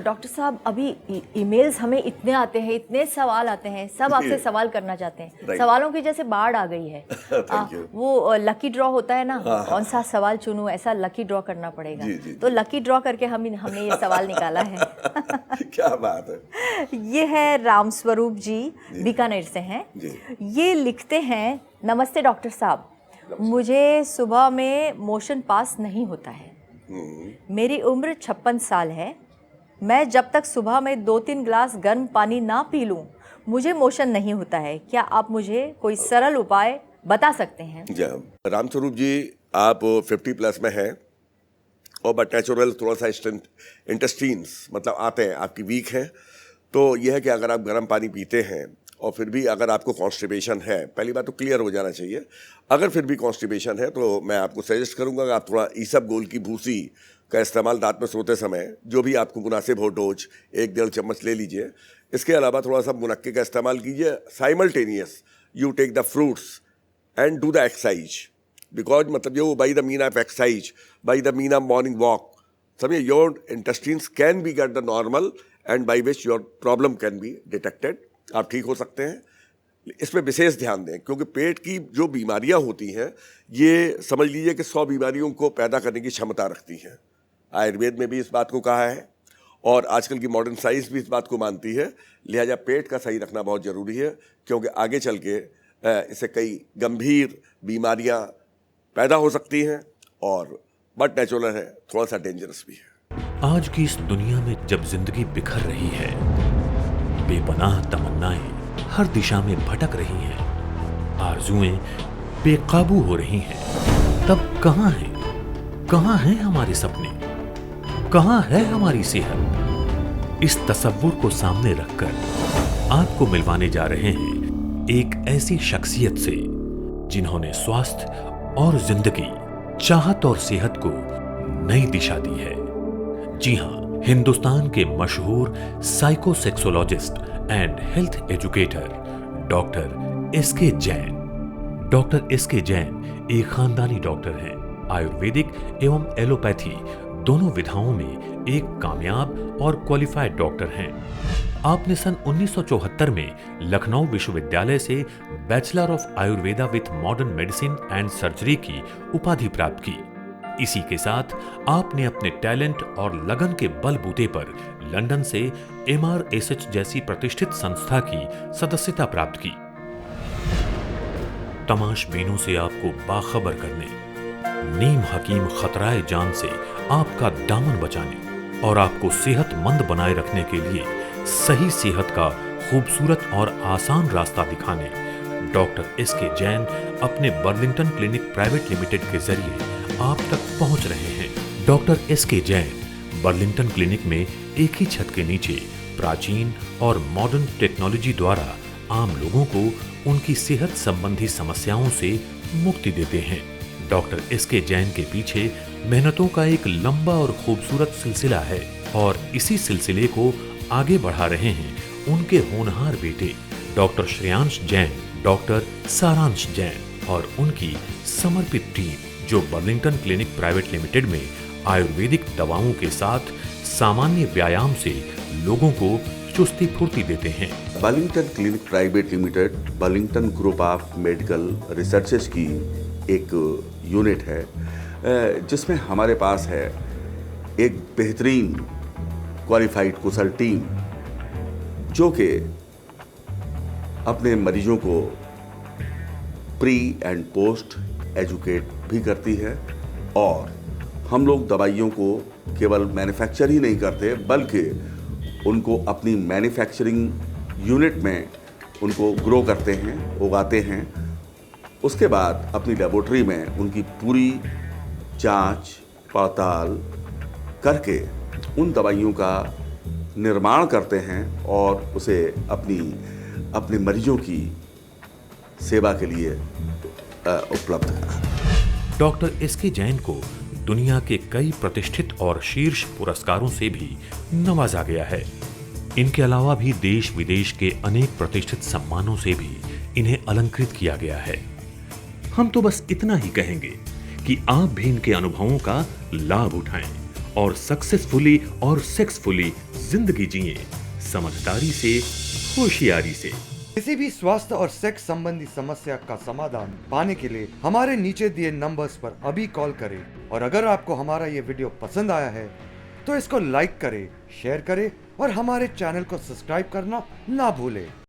Doctor साहब अभी emails हमें इतने आते हैं, इतने सवाल आते हैं, सब आपसे सवाल करना चाहते हैं। सवालों की जैसे बाढ़ आ गई है। वो लकी ड्रॉ होता है ना, कौन सा सवाल चुनूं, ऐसा लकी ड्रॉ करना पड़ेगा। तो लकी ड्रॉ करके हमने ये सवाल निकाला है। क्या बात है। ये है रामस्वरूप जी, बीकानेर से हैं। ये लिखते हैं, नमस्ते डॉक्टर साहब, मुझे सुबह में मोशन पास नहीं होता है। मेरी उम्र 56 साल है। मैं जब तक सुबह में 2-3 ग्लास गर्म पानी ना पी लूं, मुझे मोशन नहीं होता है। क्या आप मुझे कोई सरल उपाय बता सकते हैं? रामस्वरूप जी, आप 50 प्लस में हैं और बट नेचुरल थोड़ा सा इंटेस्टीन्स मतलब आते हैं आपकी वीक हैं। तो यह है कि अगर आप गर्म पानी पीते हैं और फिर भी अगर आपको कॉन्स्टिपेशन है, पहली बात तो क्लियर हो जाना चाहिए। अगर फिर भी कॉन्स्टिपेशन है तो मैं आपको सजेस्ट करूंगा कि आप थोड़ा ईसबगोल की भूसी का इस्तेमाल रात में सोते समय, जो भी आपको मुनासिब हो डोज, 1-1.5 चम्मच ले लीजिए। इसके अलावा थोड़ा सा मुनक्के का इस्तेमाल कीजिए। Simultaneous you take the fruits and do the exercise, because मतलब ये by the mean of exercise, by the mean of morning walk, समझिए your intestines can be get the normal and by which your problem can be detected. आप ठीक हो सकते हैं। इसमें विशेष ध्यान दें, क्योंकि पेट की जो बीमारियां होती हैं ये समझ लीजिए कि 100 बीमारियों को पैदा करने की क्षमता रखती हैं। आयुर्वेद में भी इस बात को कहा है और आजकल की मॉडर्न साइंस भी इस बात को मानती है। लिहाजा पेट का सही रखना बहुत ज़रूरी है, क्योंकि आगे चल के इससे कई गंभीर बीमारियां पैदा हो सकती हैं और बट नेचुरल है, थोड़ा सा डेंजरस भी है। आज की इस दुनिया में जब जिंदगी बिखर रही है, बेपनाह तमन्नाएं हर दिशा में भटक रही हैं, आरजुएं बेकाबू हो रही हैं, तब कहां हैं हमारे सपने, कहां है हमारी सेहत? इस तसव्वुर को सामने रखकर आपको मिलवाने जा रहे हैं एक ऐसी शख्सियत से जिन्होंने स्वास्थ्य और जिंदगी, चाहत और सेहत को नई दिशा दी है। जी हां, हिंदुस्तान के मशहूर psychosexologist and health educator doctor SK Jain. Doctor SK Jain एक खानदानी डॉक्टर हैं। आयुर्वेदिक एवं एलोपैथी दोनों विधाओं में एक कामयाब और क्वालिफाइड डॉक्टर हैं। आपने सन 1974 में लखनऊ विश्वविद्यालय से bachelor of Ayurveda with modern medicine and surgery की उपाधि प्राप्त की। इसी के साथ आपने अपने टैलेंट और लगन के बलबूते पर लंदन से MRSH जैसी प्रतिष्ठित संस्था की सदस्यता प्राप्त की। तमाशबीनों से आपको बाखबर करने, नीम हकीम खतराए जान से आपका दामन बचाने और आपको सेहतमंद बनाए रखने के लिए सही सेहत का खूबसूरत और आसान रास्ता दिखाने डॉक्टर एसके जैन अपने बर्लिंगटन क्लिनिक प्राइवेट लिमिटेड के जरिए आप तक पहुंच रहे हैं। Doctor SK Jain Burlington clinic में एक ही छत के नीचे प्राचीन और मॉडर्न टेक्नोलॉजी द्वारा आम लोगों को उनकी सेहत संबंधी समस्याओं से मुक्ति देते हैं। डॉक्टर एसके जैन के पीछे मेहनतों का एक लंबा और खूबसूरत सिलसिला है और इसी सिलसिले को आगे बढ़ा रहे हैं उनके होनहार बेटे डॉक्टर श्रेयांश जैन, डॉक्टर सारांश जैन और उनकी समर्पित टीम, जो बर्लिंगटन क्लिनिक प्राइवेट लिमिटेड में आयुर्वेदिक दवाओं के साथ सामान्य व्यायाम से लोगों को चुस्ती फुर्ती देते हैं। Burlington clinic private limited Burlington group of medical researches की एक यूनिट है, जिसमें हमारे पास है एक बेहतरीन क्वालिफाइड कुशल टीम, जो कि अपने मरीजों को प्री एंड पोस्ट एजुकेट भी करती है। और हम लोग दवाइयों को केवल मैन्युफैक्चर ही नहीं करते, बल्कि उनको अपनी मैन्युफैक्चरिंग यूनिट में उनको ग्रो करते हैं, उगाते हैं। उसके बाद अपनी लेबोरेटरी में उनकी पूरी जांच पड़ताल करके उन दवाइयों का निर्माण करते हैं और उसे अपने मरीजों की सेवा के लिए उपलब्ध कराते। डॉक्टर एसके जैन को दुनिया के कई प्रतिष्ठित और शीर्ष पुरस्कारों से भी नवाजा गया है। इनके अलावा भी देश विदेश के अनेक प्रतिष्ठित सम्मानों से भी इन्हें अलंकृत किया गया है। हम तो बस इतना ही कहेंगे कि आप भी इनके अनुभवों का लाभ उठाएं और सक्सेसफुली और सेक्सफुली जिंदगी जिए, समझदारी से, होशियारी से। किसी भी स्वास्थ्य और सेक्स संबंधी समस्या का समाधान पाने के लिए हमारे नीचे दिए नंबर्स पर अभी कॉल करें। और अगर आपको हमारा ये वीडियो पसंद आया है तो इसको लाइक करें, शेयर करें और हमारे चैनल को सब्सक्राइब करना ना भूलें।